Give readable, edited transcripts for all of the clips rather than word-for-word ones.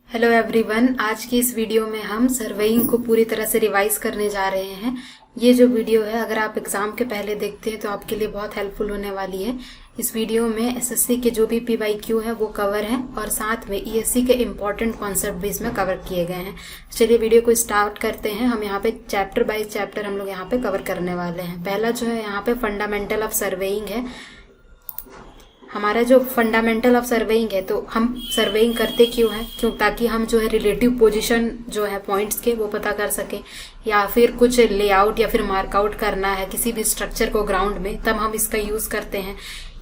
Hello everyone, आज की इस वीडियो में हम सर्वेइंग को पूरी तरह से रिवाइज करने जा रहे हैं। ये जो वीडियो है, अगर आप एग्जाम के पहले देखते हैं तो आपके लिए बहुत हेल्पफुल होने वाली है। इस वीडियो में एसएससी के जो भी पीवाईक्यू है वो कवर है और साथ में ईएससी के इम्पोर्टेंट कॉन्सेप्ट भी इसमें कवर किए गए हैं। चलिए वीडियो को स्टार्ट करते हैं। हम यहाँ पे चैप्टर बाय चैप्टर हम लोग यहाँ पे कवर करने वाले हैं। पहला जो है यहाँ पे फंडामेंटल ऑफ सर्वेइंग है। हमारा जो फंडामेंटल ऑफ सर्वेइंग है, तो हम सर्वेइंग करते क्यों है, ताकि हम जो है रिलेटिव पोजीशन जो है पॉइंट्स के वो पता कर सकें, या फिर कुछ लेआउट या फिर मार्कआउट करना है किसी भी स्ट्रक्चर को ग्राउंड में, तब हम इसका यूज करते हैं।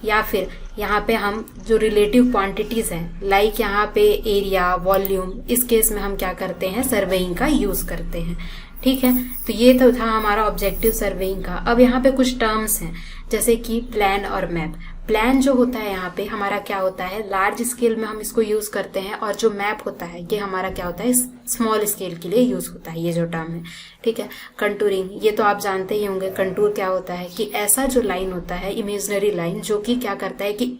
या फिर यहाँ पे हम जो रिलेटिव क्वांटिटीज हैं, लाइक यहाँ पे एरिया, वॉल्यूम, इस केस में हम क्या करते हैं, सर्वेइंग का यूज करते हैं। ठीक है, तो ये तो था हमारा ऑब्जेक्टिव सर्वेइंग का। अब यहाँ पे कुछ टर्म्स हैं, जैसे कि प्लान और मैप। प्लान जो होता है यहाँ पे हमारा क्या होता है, लार्ज स्केल में हम इसको यूज करते हैं, और जो मैप होता है ये हमारा क्या होता है, स्मॉल स्केल के लिए यूज होता है, ये जो टर्म है। ठीक है, कंटूरिंग, ये तो आप जानते ही होंगे। कंटूर क्या होता है कि ऐसा जो लाइन होता है, इमेजिनरी लाइन, जो कि क्या करता है कि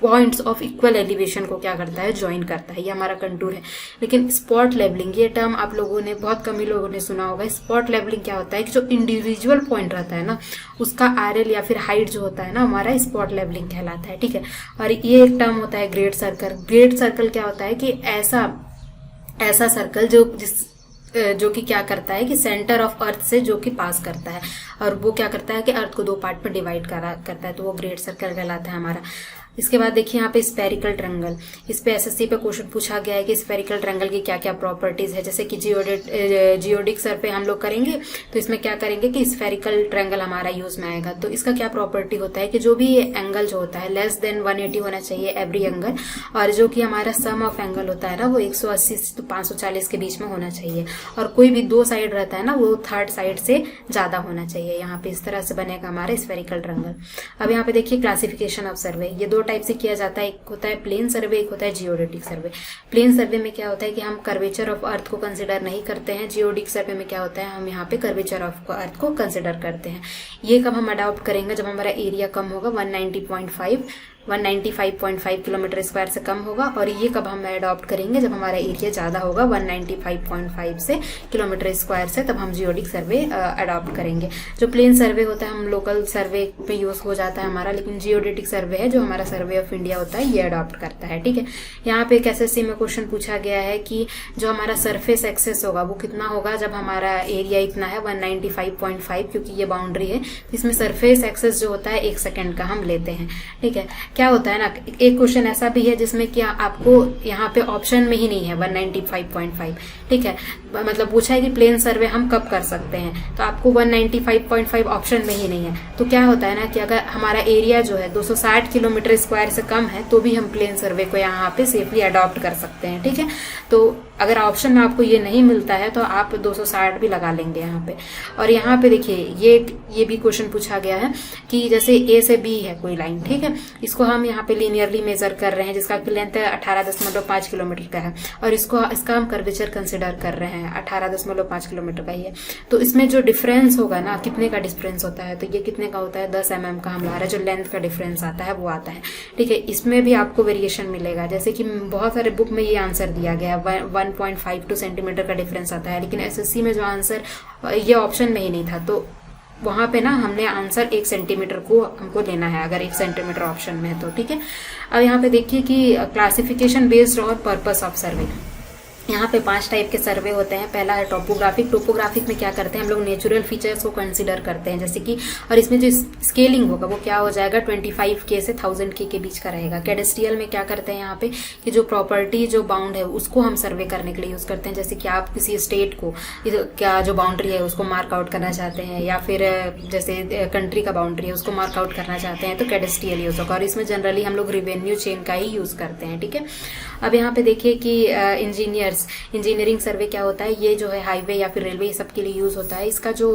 पॉइंट्स ऑफ इक्वल एलिवेशन को क्या करता है, ज्वाइन करता है, ये हमारा कंटूर है। लेकिन स्पॉट लेवलिंग, ये टर्म आप लोगों ने, बहुत कम ही लोगों ने सुना होगा। स्पॉट लेवलिंग क्या होता है कि जो इंडिविजुअल पॉइंट रहता है ना, उसका आरएल या फिर हाइट जो होता है ना, हमारा स्पॉट लेवलिंग कहलाता है। ठीक है, और ये एक टर्म होता है ग्रेट सर्कल। ग्रेट सर्कल क्या होता है कि ऐसा सर्कल जो कि क्या करता है कि सेंटर ऑफ अर्थ से जो कि पास करता है, और वो क्या करता है कि अर्थ को दो पार्ट में डिवाइड करता है, तो वो ग्रेट सर्कल कहलाता है हमारा। इसके बाद देखिए यहाँ पे स्फेरिकल ट्रायंगल। इस पे एसएससी पे क्वेश्चन पूछा गया है कि स्फेरिकल ट्रायंगल की क्या क्या प्रॉपर्टीज है। जैसे कि जियोडिक सर पे हम लोग करेंगे, तो इसमें क्या करेंगे कि स्फेरिकल ट्रायंगल हमारा यूज में आएगा। तो इसका क्या प्रॉपर्टी होता है कि जो भी एंगल जो होता है लेस देन 180 होना चाहिए एवरी एंगल, और जो कि हमारा सम ऑफ एंगल होता है ना, वो 180 से 540 के बीच में होना चाहिए, और कोई भी दो साइड रहता है ना, वो थर्ड साइड से ज्यादा होना चाहिए। यहाँ पे इस तरह से बनेगा हमारा स्फेरिकल ट्रायंगल। अब यहाँ पे देखिए क्लासिफिकेशन ऑफ सर्वे, ये दो टाइप से किया जाता है। एक होता है प्लेन सर्वे, एक होता है जियोडेटिक सर्वे। प्लेन सर्वे में क्या होता है कि हम कर्वेचर ऑफ अर्थ को कंसिडर नहीं करते हैं। जियोडिक सर्वे में क्या होता है, हम यहाँ पे कर्वेचर ऑफ अर्थ को कंसिडर करते हैं। ये कब हम अडॉप्ट करेंगे, जब हमारा एरिया कम होगा 195.5 किलोमीटर स्क्वायर से कम होगा। और ये कब हम अडॉप्ट करेंगे, जब हमारा एरिया ज्यादा होगा 195.5 से किलोमीटर स्क्वायर से, तब हम जियोडिक सर्वे अडॉप्ट करेंगे। जो प्लेन सर्वे होता है हम लोकल सर्वे पे यूज हो जाता है हमारा, लेकिन जियोडेटिक सर्वे है जो हमारा सर्वे ऑफ इंडिया होता है, ये अडॉप्ट करता है। ठीक है, यहाँ पे एसएससी में क्वेश्चन पूछा गया है कि जो हमारा सरफेस एक्सेस होगा वो कितना होगा, जब हमारा एरिया इतना है 195.5, क्योंकि ये बाउंड्री है, इसमें सरफेस एक्सेस जो होता है 1 सेकेंड का हम लेते हैं। ठीक है, क्या होता है ना, एक क्वेश्चन ऐसा भी है जिसमें कि आपको यहाँ पे ऑप्शन में ही नहीं है 195.5। ठीक है, मतलब पूछा है कि प्लेन सर्वे हम कब कर सकते हैं, तो आपको 195.5 ऑप्शन में ही नहीं है। तो क्या होता है ना कि अगर हमारा एरिया जो है 260 किलोमीटर स्क्वायर से कम है, तो भी हम प्लेन सर्वे को यहाँ पे सेफली अडॉप्ट कर सकते हैं। ठीक है, तो अगर ऑप्शन में आपको ये नहीं मिलता है तो आप 260 भी लगा लेंगे यहाँ पे। और यहाँ पे देखिए ये भी क्वेश्चन पूछा गया है कि जैसे ए से बी है कोई लाइन, ठीक है, इसको हम यहाँ पे लीनियरली मेजर कर रहे हैं, जिसका लेंथ 18.5 किलोमीटर का है, और इसका हम कर्वेचर कंसिडर कर रहे हैं 18.5 किलोमीटर का ही है। तो इसमें जो डिफरेंस होगा ना, कितने का डिफरेंस होता है, तो ये कितने का होता है, 10 mm का हम ला रहे हैं, जो लेंथ का डिफरेंस आता है वो आता है। ठीक है, इसमें भी आपको वेरिएशन मिलेगा, जैसे कि बहुत सारे बुक में ये आंसर दिया गया है 1.52 सेंटीमीटर का डिफरेंस आता है, लेकिन एसएससी में जो आंसर ये ऑप्शन में ही नहीं था, तो वहां पे ना हमने आंसर 1 सेंटीमीटर को हमको लेना है, अगर 1 सेंटीमीटर ऑप्शन में है तो। ठीक है, अब यहाँ पे देखिए कि क्लासिफिकेशन बेस्ड और पर्पस ऑफ सर्वे। यहाँ पे 5 टाइप के सर्वे होते हैं। पहला है टोपोग्राफिक। टोपोग्राफिक में क्या करते हैं, हम लोग नेचुरल फीचर्स को कंसीडर करते हैं, जैसे कि, और इसमें जो स्केलिंग होगा वो क्या हो जाएगा, 25K से 1000K के बीच का रहेगा। कैडेस्ट्रियल में क्या करते हैं यहाँ पे कि जो प्रॉपर्टी जो बाउंड है उसको हम सर्वे करने के लिए यूज करते हैं, जैसे कि आप किसी स्टेट को क्या जो बाउंड्री है उसको मार्क आउट करना चाहते हैं, या फिर जैसे कंट्री का बाउंड्री है उसको मार्क आउट करना चाहते हैं, तो कैडेस्ट्रियल यूज होगा, और इसमें जनरली हम लोग रिवेन्यू चेन का ही यूज करते हैं। ठीक है, अब यहाँ पे देखिए कि इंजीनियर्स यस, इंजीनियरिंग सर्वे क्या होता है, ये जो है हाईवे या फिर रेलवे, ये सब के लिए यूज होता है। इसका जो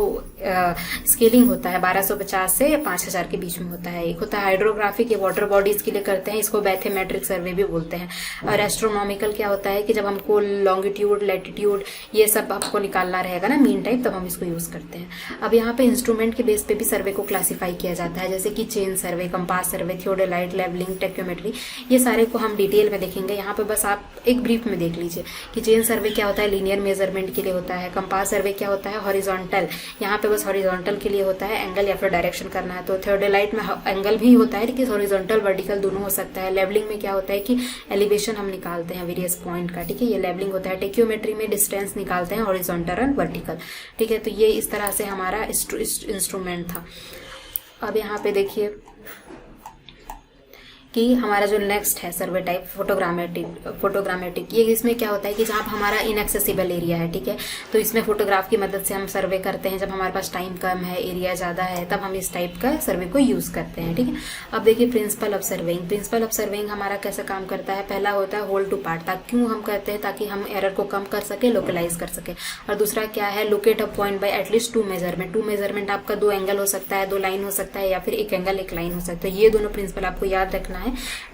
स्केलिंग होता है 1250 से 5000 के बीच में होता है। एक होता है हाइड्रोग्राफिक, ये वाटर बॉडीज के लिए करते हैं, इसको बैथोमेट्रिक सर्वे भी बोलते हैं। और एस्ट्रोनॉमिकल क्या होता है कि जब हमको लॉन्गिट्यूड, लैटिट्यूड, ये सब आपको निकालना रहेगा ना मीन टाइम, तब हम इसको यूज करते हैं। अब यहाँ पे इंस्ट्रूमेंट के बेस पे भी सर्वे को क्लासिफाई किया जाता है, जैसे कि chain survey, compass survey, theodolite, levelling, tacheometry, ये सारे को हम डिटेल में देखेंगे। यहाँ पे बस आप एक ब्रीफ में देख लीजिए कि चेन सर्वे क्या होता है, लीनियर मेजरमेंट के लिए होता है। कंपास सर्वे क्या होता है, हॉरिजॉन्टल, यहाँ पे बस हॉरिजॉन्टल के लिए होता है, एंगल या फिर डायरेक्शन करना है। तो थियोडोलाइट में एंगल भी होता है, लेकिन हॉरिजॉन्टल वर्टिकल दोनों हो सकता है। लेवलिंग में क्या होता है कि एलिवेशन हम निकालते हैं वेरियस पॉइंट का, ठीक है, ये लेवलिंग होता है। टेक्योमेट्री में डिस्टेंस निकालते हैं हॉरिजॉन्टल एंड वर्टिकल, ठीक है। तो ये इस तरह से हमारा इंस्ट्रूमेंट था। अब यहाँ पे देखिए कि हमारा जो नेक्स्ट है सर्वे टाइप फोटोग्रामेटिक, ये इसमें क्या होता है कि जहाँ हमारा इनएक्सेसिबल एरिया है, ठीक है, तो इसमें फोटोग्राफ की मदद से हम सर्वे करते हैं। जब हमारे पास टाइम कम है, एरिया ज़्यादा है, तब हम इस टाइप का सर्वे को यूज़ करते हैं, ठीक है। अब देखिए principle of surveying. Principle of surveying हमारा कैसे काम करता है, पहला होता है होल टू पार्ट, क्यों हम करते हैं, ताकि हम एरर को कम कर सके, लोकलाइज कर सके। और दूसरा क्या है, locate a point by at least 2 measurement. 2 measurement आपका 2 एंगल हो सकता है, 2 लाइन हो सकता है, या फिर 1 एंगल 1 लाइन हो सकता है। ये दोनों प्रिंसिपल आपको याद रखना है।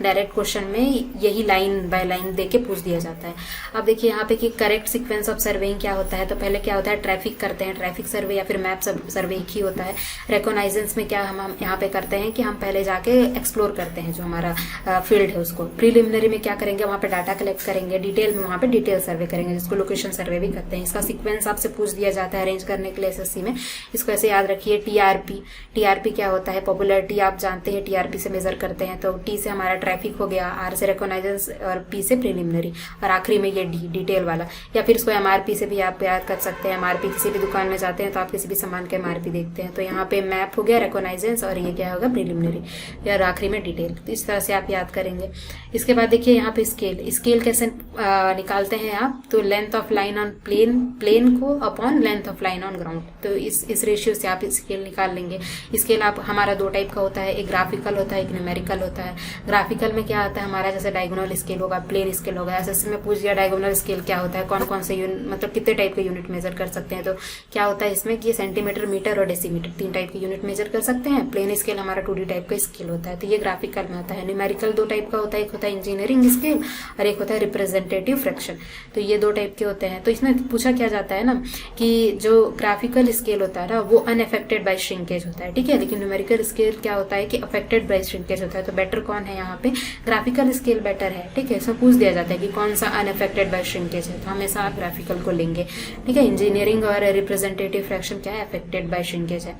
डायरेक्ट क्वेश्चन में यही लाइन बाय लाइन देके पूछ दिया जाता है। अब देखिए यहाँ पे कि करेक्ट सीक्वेंस ऑफ सर्वेइंग क्या होता है, तो पहले क्या होता है, ट्रैफिक करते हैं, ट्रैफिक सर्वे या फिर मैप सर्वे एक ही होता है। रिकॉग्नाइजेंस में क्या हम यहाँ पे करते हैं कि हम पहले जाके एक्सप्लोर करते हैं जो हमारा फील्ड है उसको। प्रीलिमिनरी में क्या करेंगे, वहाँ पे डाटा कलेक्ट करेंगे, डिटेल में वहाँ पे डिटेल सर्वे करेंगे, जिसको लोकेशन सर्वे भी करते हैं। इसका सीक्वेंस आपसे पूछ दिया जाता है अरेंज करने के लिए एसएससी में, इसको ऐसे याद रखिए। टीआरपी क्या होता है, पॉपुलैरिटी आप जानते हैं, टीआरपी से मेजर करते हैं। तो टी से हमारा ट्रैफिक हो गया, आर से रिकॉग्नाइजेंस और पी से प्रीलिमिनरी, और आखिरी में ये डी डिटेल वाला, या फिर इसको एमआरपी से भी आप याद कर सकते हैं। एमआरपी किसी भी दुकान में जाते हैं तो आप किसी भी सामान का एमआरपी देखते हैं, तो यहाँ पे मैप हो गया, रिकॉग्नाइजेंस, और ये क्या होगा, प्रीलिमिनरी, या आखिरी में डिटेल। तो इस तरह से आप याद करेंगे। इसके बाद देखिए यहाँ पे स्केल कैसे निकालते हैं आप, तो length of line on plane को upon length of line on ground, तो इस रेशियो से आप स्केल निकाल लेंगे। स्केल आप हमारा 2 टाइप का होता है, एक ग्राफिकल होता है, एक न्यूमेरिकल होता है। ग्राफिकल में क्या आता है हमारा, जैसे डायगोनल स्केल होगा, प्लेन स्केल होगा। एसएससी में पूछ दिया डायगोनल स्केल क्या होता है, कौन कौन से मतलब कितने टाइप के यूनिट मेजर कर सकते हैं, तो क्या होता है इसमें कि सेंटीमीटर, मीटर और डेसीमीटर 3 टाइप के यूनिट मेजर कर सकते हैं। प्लेन स्केल हमारा 2D टाइप का स्केल होता है, तो ये ग्राफिकल में आता है। न्यूमेरिकल 2 टाइप का होता है, एक होता है इंजीनियरिंग स्केल और एक होता है रिप्रेजेंटेटिव फ्रैक्शन, तो ये 2 टाइप के होते हैं। तो इसमें पूछा क्या जाता है ना कि जो ग्राफिकल स्केल होता है ना वो अनअफेक्टेड बाय श्रिंकेज होता है, ठीक है, लेकिन न्यूमेरिकल स्केल क्या होता है कि अफेक्टेड बाय श्रिंकेज होता है। तो बेटर कौन है यहाँ पे, ग्राफिकल स्केल बेटर है, ठीक है। इसमें पूछ दिया जाता है कि कौन सा अनअफेक्टेड बाय श्रिंकेज है, तो हमेशा आप ग्राफिकल को लेंगे, ठीक है। इंजीनियरिंग और रिप्रेजेंटेटिव फ्रैक्शन क्या है, अफेक्टेड बाय श्रिंकेज है।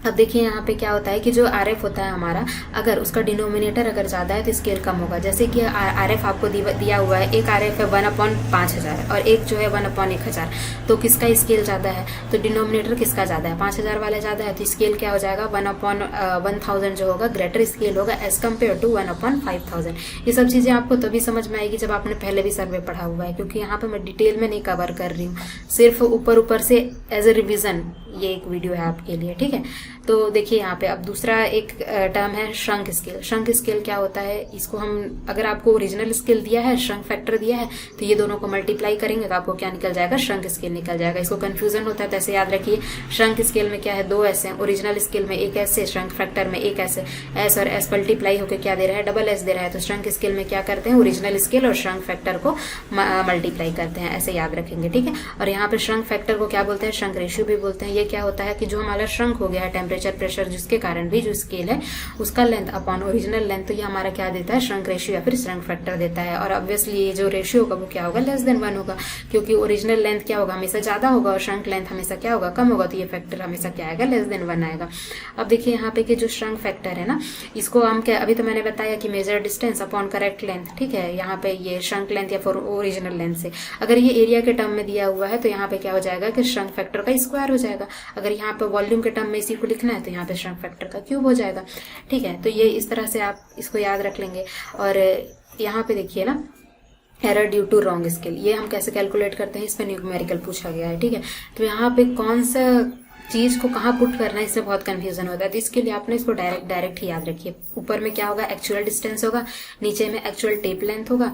अब देखिए यहाँ पे क्या होता है कि जो आरएफ होता है हमारा, अगर उसका डिनोमिनेटर अगर ज़्यादा है तो स्केल कम होगा। जैसे कि आरएफ आपको दिया हुआ है, एक आरएफ है 1/5000 और एक जो है 1/1000, तो किसका स्केल ज़्यादा है, तो डिनोमिनेटर किसका ज़्यादा है, 5000 वाला ज़्यादा है, तो स्केल क्या हो जाएगा 1/1000 जो होगा ग्रेटर स्केल होगा एज कम्पेयर टू 1/5000। ये सब चीज़ें आपको तभी समझ में आएगी जब आपने पहले भी सर्वे पढ़ा हुआ है, क्योंकि यहाँ पे मैं डिटेल में नहीं कवर कर रही हूँ, सिर्फ ऊपर से एज ए रिविजन ये एक वीडियो है आपके लिए, ठीक है। तो देखिए यहाँ पे अब दूसरा एक टर्म है श्रंक स्केल। श्रंक स्केल क्या होता है, इसको हम अगर आपको ओरिजिनल स्केल दिया है, श्रंक फैक्टर दिया है, तो ये दोनों को मल्टीप्लाई करेंगे तो आपको क्या निकल जाएगा, श्रंक स्केल निकल जाएगा। इसको कंफ्यूजन होता है तो ऐसे याद रखिए, श्रंक स्केल में क्या है 2 एस है, ओरिजिनल स्केल में 1 एस है, श्रंक फैक्टर में 1 एस है। एस और एस मल्टीप्लाई होकर क्या दे रहा है, डबल एस दे रहा है। तो श्रंक स्केल में क्या करते हैं, ओरिजिनल स्केल और श्रंक फैक्टर को मल्टीप्लाई करते हैं, ऐसे याद रखेंगे, ठीक है। और यहाँ पे श्रंक फैक्टर को क्या बोलते हैं, श्रंक रेशियो भी बोलते हैं। ये क्या होता है कि जो हमारा श्रंक हो गया है टेम्परेचर प्रेशर जिसके कारण भी जो स्केल है उसका लेंथ अपॉन ओरिजिनल लेंथ, तो ये हमारा क्या देता है, श्रंक रेशियो या फिर श्रंक फैक्टर देता है। और ऑब्वियसली ये जो रेशियो होगा वो क्या होगा, लेस देन 1 होगा, क्योंकि ओरिजिनल लेंथ क्या होगा, हमेशा ज्यादा होगा और श्रंक लेंथ हमेशा क्या होगा, कम होगा, तो ये फैक्टर हमेशा क्या आएगा, लेस देन 1 आएगा। अब देखिए यहाँ पे कि जो श्रंक फैक्टर है ना, इसको हम क्या, अभी तो मैंने बताया कि major distance upon correct length, ठीक है। यहाँ पे ये श्रंक लेंथ या फिर ओरिजिनल लेंथ से, अगर ये एरिया के टर्म में दिया हुआ है तो यहाँ पे क्या हो जाएगा कि श्रंक फैक्टर का स्क्वायर हो जाएगा। अगर यहाँ पे वॉल्यूम के टर्म में इसी को लिखना है तो यहाँ पे श्रंक फैक्टर का क्यूब हो जाएगा, ठीक है। तो ये इस तरह से आप इसको याद रख लेंगे। और यहाँ पे देखिए ना, error due to wrong scale, ये हम कैसे कैलकुलेट करते हैं, इस पे न्यूमेरिकल पूछा गया है, ठीक है। तो यहाँ पे कौन सा चीज को कहाँ पुट करना है इससे बहुत कंफ्यूजन होता है। तो इसके लिए आपने इसको डायरेक्ट ही याद रखिए। ऊपर में क्या होगा, एक्चुअल डिस्टेंस होगा, नीचे में एक्चुअल टेप लेंथ होगा,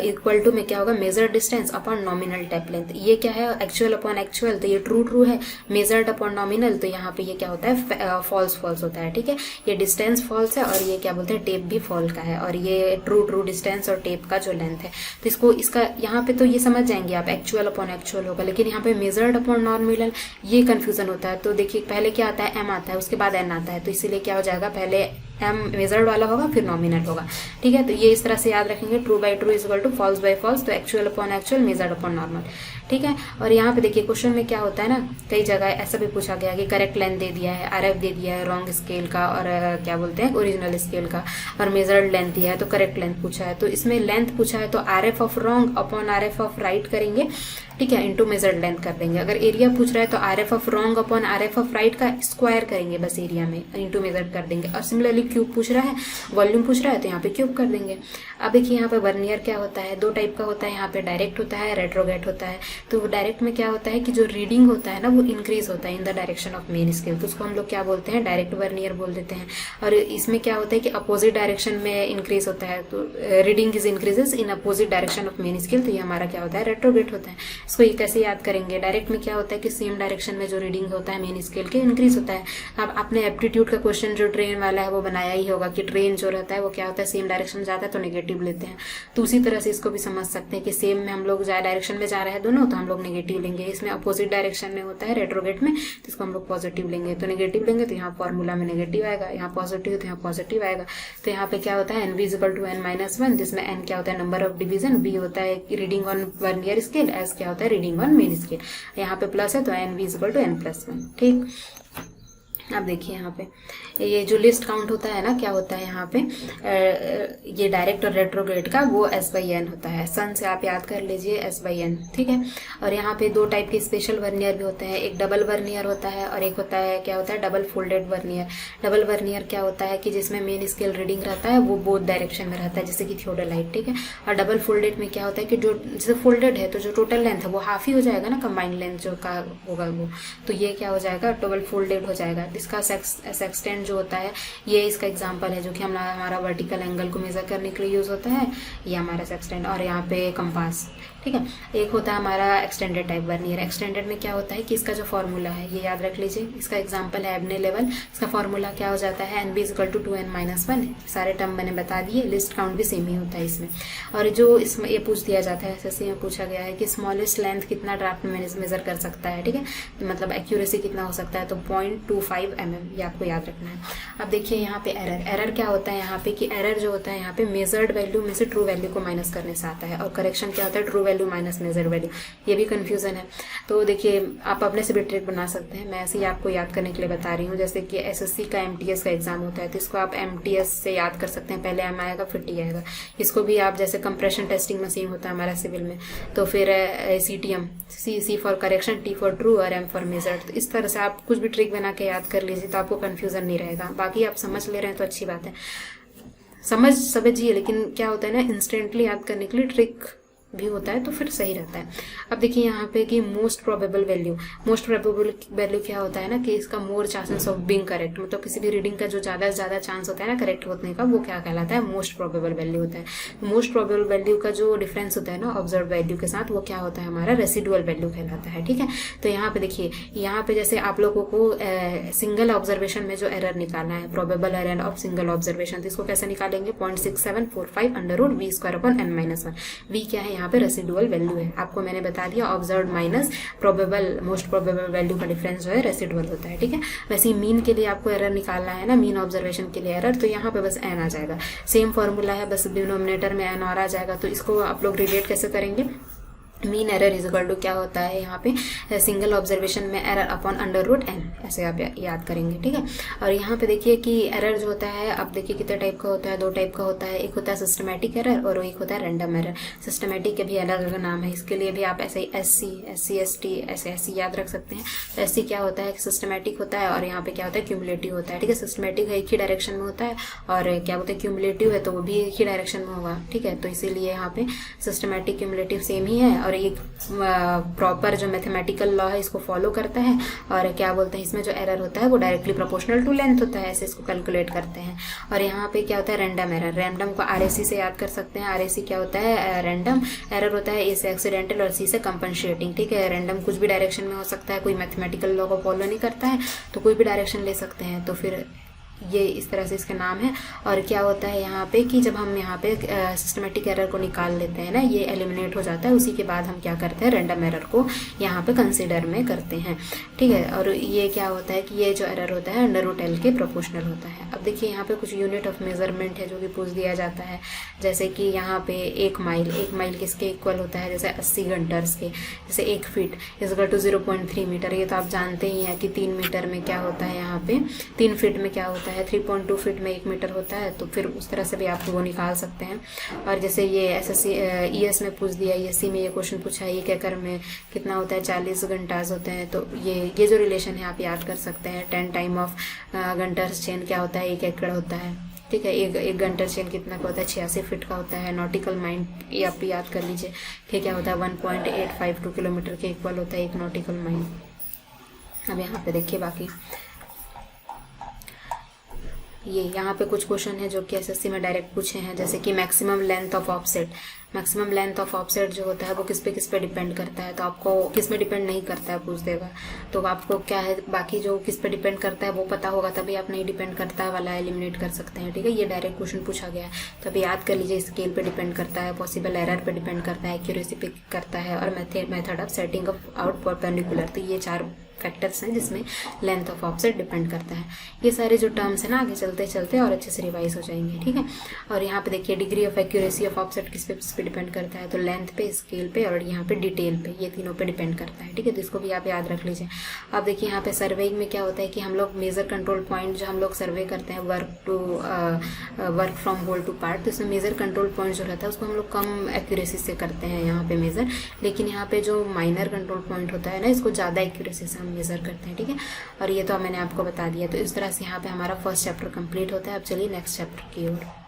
इक्वल टू में क्या होगा, measured distance upon nominal tape length. ये क्या है, एक्चुअल अपॉन एक्चुअल, तो ये ट्रू है। मेजर्ड अपॉन नॉमिनल, तो यहाँ पे ये क्या होता है, फॉल्स होता है, ठीक है। ये डिस्टेंस फॉल्स है और ये क्या बोलते हैं, टेप भी फॉल का है, और ये ट्रू डिस्टेंस और टेप का जो लेंथ है। तो इसको इसका यहाँ पे तो ये समझ जाएंगे आप, एक्चुअल अपॉन एक्चुअल होगा, लेकिन यहाँ पे मेजर्ड अपॉन नॉमिनल ये कंफ्यूजन होता है। तो देखिए पहले क्या आता है, एम आता है, उसके बाद एन आता है, तो इसीलिए क्या हो जाएगा, पहले एम मेजर्ड वाला होगा फिर नॉमिनल होगा, ठीक है। तो ये इस तरह से याद रखेंगे, true by true is equal to false by false, तो actual upon actual, measured upon normal, ठीक है। और यहाँ पे देखिए क्वेश्चन में क्या होता है ना, कई जगह ऐसा भी पूछा गया कि करेक्ट लेंथ दे दिया है, आरएफ दे दिया है रॉन्ग स्केल का, और क्या बोलते हैं ओरिजिनल स्केल का, और मेजर्ड लेंथ दिया है तो करेक्ट लेंथ पूछा है। तो इसमें लेंथ पूछा है तो RF of wrong upon RF of right करेंगे, ठीक है, इनटू मेजर्ड लेंथ कर देंगे। अगर एरिया पूछ रहा है तो RF of wrong upon RF of right का स्क्वायर करेंगे बस एरिया में, इनटू मेजर्ड कर देंगे। और सिमिलरली क्यूब पूछ रहा है, वॉल्यूम पूछ रहा है तो यहाँ पे क्यूब कर देंगे। अब देखिए यहाँ पे वर्नियर क्या होता है, दो टाइप का होता है, यहाँ पे डायरेक्ट होता है, रेट्रोगेट होता है। तो डायरेक्ट में क्या होता है कि जो रीडिंग होता है ना वो इंक्रीज होता है in the direction of main scale, तो उसको हम लोग क्या बोलते हैं, डायरेक्ट वर्नियर बोल देते हैं। और इसमें क्या होता है कि अपोजिट डायरेक्शन में इंक्रीज होता है, तो reading is increases in opposite direction of main scale, तो ये हमारा क्या होता है, रेट्रोगेट होता है। इसको ये कैसे याद करेंगे, डायरेक्ट में क्या होता है कि सेम डायरेक्शन में जो रीडिंग होता है मेन स्केल के इंक्रीज होता है। अब आपने एप्टीट्यूड का क्वेश्चन जो ट्रेन वाला है वो बनाया ही होगा कि ट्रेन जो रहता है वो क्या होता है, सेम डायरेक्शन जाता है तो नेगेटिव लेते हैं। तो उसी तरह से इसको भी समझ सकते हैं कि सेम में हम लोग डायरेक्शन में जा रहे हैं दोनों, तो हम लोग नेगेटिव लेंगे। इसमें अपोजिट डायरेक्शन में होता है रेट्रोगेट में, तो इसको हम लोग पॉजिटिव लेंगे। तो नेगेटिव लेंगे तो यहाँ फॉर्मूला में नेगेटिव आएगा, यहाँ पॉजिटिव तो यहाँ पॉजिटिव आएगा। तो यहाँ पे क्या होता है, n equal to n minus one, जिसमें एन क्या होता है, नंबर ऑफ डिवीजन, बी होता है reading on vernier scale, S क्या होता है, रीडिंग ऑन मेन स्केल। यहाँ पे प्लस है तो n equal to n plus one, ठीक। अब देखिए यहाँ पे ये जो लिस्ट काउंट होता है ना, क्या होता है यहाँ पे, ये डायरेक्ट और रेट्रोग्रेड का वो एस बाई एन होता है। सन से आप याद कर लीजिए एस बाई एन, ठीक है। और यहाँ पे दो टाइप के स्पेशल वर्नियर भी होते हैं, एक डबल वर्नियर होता है और एक होता है क्या होता है, double folded vernier. Double vernier क्या होता है कि जिसमें मेन स्केल रीडिंग रहता है वो बोथ डायरेक्शन में रहता है, जैसे कि थियोडोलाइट, ठीक है। और डबल फोल्डेड में क्या होता है कि जो जैसे फोल्डेड है तो जो टोटल लेंथ है वो हाफ ही हो जाएगा ना, कंबाइंड लेंथ जो का होगा वो, तो ये क्या हो जाएगा, डबल फोल्डेड हो जाएगा। इसका सेक्सटेंट जो होता है, ये इसका एग्जांपल है जो कि हमारा वर्टिकल एंगल को मेजर करने के लिए यूज होता है, ये हमारा सेक्सटेंट। और यहाँ पे कंपास, ठीक है। एक होता है हमारा एक्सटेंडेड टाइप वर्नियर। एक्सटेंडेड में क्या होता है कि इसका जो फॉर्मूला है ये याद रख लीजिए, इसका एग्जांपल है एबने लेवल। इसका फॉर्मूला क्या हो जाता है, n B is equal to 2n minus one. सारे टर्म मैंने बता दिए, लिस्ट काउंट भी सेम ही होता है इसमें। और जो इसमें ये पूछ दिया जाता है, जैसे में पूछा गया है कि स्मॉलेस्ट लेंथ कितना ड्राफ्ट में मेजर कर सकता है, ठीक है, मतलब एक्यूरेसी कितना हो सकता है, तो 0.25 mm, ये आपको याद रखना है। अब देखिए यहाँ पे एरर क्या होता है यहाँ पे कि एरर जो होता है यहाँ पे मेजर्ड वैल्यू में से ट्रू वैल्यू को माइनस करने से आता है, और करेक्शन क्या होता है, true value minus measured value. ये भी कंफ्यूजन है, तो देखिए आप अपने से भी ट्रिक बना सकते हैं, मैं ऐसे ही आपको याद करने के लिए बता रही हूँ। जैसे कि एसएससी का एमटीएस का एग्जाम होता है, तो इसको आप एमटीएस से याद कर सकते हैं, पहले एम आएगा फिर टी आएगा। इसको भी आप जैसे कंप्रेशन टेस्टिंग मशीन होता है हमारा सिविल में, तो फिर CTM, C for correction, T for true और एम फॉर मेजर्ड। तो इस तरह से आप कुछ भी ट्रिक बना के याद कर लीजिए तो आपको कंफ्यूजन नहीं रहेगा। बाकी आप समझ ले रहे हैं तो अच्छी बात है, समझिए, लेकिन क्या होता है ना, इंस्टेंटली याद करने के लिए ट्रिक भी होता है तो फिर सही रहता है। अब देखिए यहाँ पे कि मोस्ट प्रोबेबल वैल्यू क्या होता है ना कि इसका more chances of being correct, मतलब किसी भी रीडिंग का जो ज्यादा से ज्यादा चांस होता है ना करेक्ट होने का, वो क्या कहलाता है, मोस्ट प्रोबेबल वैल्यू होता है। मोस्ट प्रोबेबल वैल्यू का जो डिफरेंस होता है ना ऑब्जर्व वैल्यू के साथ, वो क्या होता है, हमारा रेसिडुअल वैल्यू कहलाता है, ठीक है। तो यहाँ पे देखिए, यहाँ पे जैसे आप लोगों को सिंगल ऑब्जर्वेशन में जो एरर निकालना है, probable error of single observation, तो इसको कैसे निकालेंगे, 0.6745 under root V square upon n minus one. V क्या है यहाँ पे, रेसिडुअल वैल्यू है। आपको मैंने बता दिया observe minus probable, most probable value का डिफरेंस जो है रेसिडुअल होता है, ठीक है। वैसे ही मीन के लिए आपको एरर निकालना है ना, मीन ऑब्जर्वेशन के लिए एरर, तो यहाँ पे बस n आ जाएगा। सेम फॉर्मूला है, बस डिनोमिनेटर में n और आ जाएगा। तो इसको आप लोग रिलेट कैसे करेंगे, mean error is equal to क्या होता है यहाँ पे, सिंगल ऑब्जर्वेशन में error upon under root n, ऐसे आप याद करेंगे, ठीक है। और यहाँ पे देखिए कि एरर जो होता है, आप देखिए कितने टाइप का होता है, दो टाइप का होता है। एक होता है सिस्टमैटिक एरर और एक होता है रैंडम एरर। सिस्टमैटिक के भी अलग अलग नाम है, इसके लिए भी आप ऐसे ही SC ST ऐसे याद रख सकते हैं। तो SC क्या होता है, सिस्टमैटिक होता है, और यहाँ पे क्या होता है, क्यूमुलेटिव होता है, ठीक है। सिस्टमैटिक है एक ही डायरेक्शन में होता है, और क्या बोलते हैं क्यूमुलेटिव है तो वो भी एक ही डायरेक्शन में होगा, ठीक है। तो इसीलिए यहाँ पे सिस्टमैटिक क्यूमुलेटिव सेम ही है, और एक प्रॉपर जो मैथमेटिकल लॉ है इसको फॉलो करता है। और क्या बोलते हैं, इसमें जो एरर होता है वो डायरेक्टली प्रोपोर्शनल टू लेंथ होता है, ऐसे इसको कैलकुलेट करते हैं। और यहाँ पे क्या होता है, रैंडम एरर। रैंडम को RAC से याद कर सकते हैं। RAC क्या होता है, रैंडम। एरर होता है A से एक्सीडेंटल और C से कंपनसेटिंग। ठीक है, रैंडम कुछ भी डायरेक्शन में हो सकता है, कोई मैथमेटिकल लॉ को फॉलो नहीं करता है तो कोई भी डायरेक्शन ले सकते हैं। तो फिर ये इस तरह से इसका नाम है। और क्या होता है यहाँ पे कि जब हम यहाँ पे सिस्टमेटिक एरर को निकाल लेते हैं ना, ये एलिमिनेट हो जाता है, उसी के बाद हम क्या करते हैं, रैंडम एरर को यहाँ पे कंसिडर में करते हैं। ठीक है, और ये क्या होता है कि ये जो एरर होता है √L के प्रोपोर्शनल होता है। अब देखिए यहाँ पे कुछ यूनिट ऑफ मेजरमेंट है जो कि पूछ दिया जाता है, जैसे कि यहाँ पे 1 माइल किसके इक्वल होता है, जैसे 80 घंटर्स के। जैसे 1 फीट इक्वल टू 0.3 मीटर, ये तो आप जानते ही हैं कि 3 मीटर में क्या होता है, यहाँ पे 3 फीट में क्या होता है, 3.2 फीट में 1 मीटर होता है। तो फिर उस तरह से भी आप वो निकाल सकते हैं। और जैसे ये SSC ES में पूछ दिया, ESC में ये क्वेश्चन पूछा है, 1 एकड़ में कितना होता है, 40 घंटास होते हैं। तो ये जो रिलेशन है आप याद कर सकते हैं। 10 टाइम ऑफ घंटर्स चेन क्या होता है, 1 एकड़ होता है। ठीक है, एक घंटर चेन कितना का होता है, 86 फीट का होता है। नॉटिकल माइल ये आप याद कर लीजिए कि क्या होता है, 1.852 किलोमीटर के इक्वल होता है 1 नॉटिकल माइल। अब यहाँ पे देखिए बाकी ये यहाँ पे कुछ क्वेश्चन है जो कि SSC में डायरेक्ट पूछे हैं, जैसे कि maximum length of offset. Maximum length of offset जो होता है वो किस पे डिपेंड करता है, तो आपको किस में डिपेंड नहीं करता है पूछ देगा। तो आपको क्या है, बाकी जो किस पे डिपेंड करता है वो पता होगा, तभी आप नहीं डिपेंड करता है वाला एलिमिनेट कर सकते हैं। ठीक है, ये डायरेक्ट क्वेश्चन पूछा गया है, तभी याद कर लीजिए। स्केल पे डिपेंड करता है, पॉसिबल एरर पे डिपेंड करता है, एक्यूरेसी पे करता है, और method of setting of out perpendicular. तो ये 4 फैक्टर्स हैं जिसमें लेंथ ऑफ ऑफसेट डिपेंड करता है। ये सारे जो टर्म्स है ना आगे चलते चलते और अच्छे से रिवाइज हो जाएंगे। ठीक है, और यहाँ पे देखिए degree of accuracy of offset किस पे डिपेंड करता है, तो लेंथ पे, स्केल पे और यहाँ पे डिटेल पे, ये तीनों पे डिपेंड करता है। ठीक है, तो इसको भी आप याद रख लीजिए। अब देखिए यहाँ पे सर्वेइंग में क्या होता है कि हम लोग मेजर कंट्रोल पॉइंट जो हम लोग सर्वे करते हैं, work from whole to part, तो इसमें मेजर कंट्रोल पॉइंट जो रहता है उसको हम लोग कम एक्यूरेसी से करते हैं यहाँ पे मेजर। लेकिन यहाँ पे जो माइनर कंट्रोल पॉइंट होता है ना, इसको ज़्यादा एक्यूरेसी से हम मेजर करते हैं। ठीक है, और ये तो मैंने आपको बता दिया। तो इस तरह से यहाँ पे हमारा फर्स्ट चैप्टर कंप्लीट होता है। अब चलिए नेक्स्ट चैप्टर की ओर।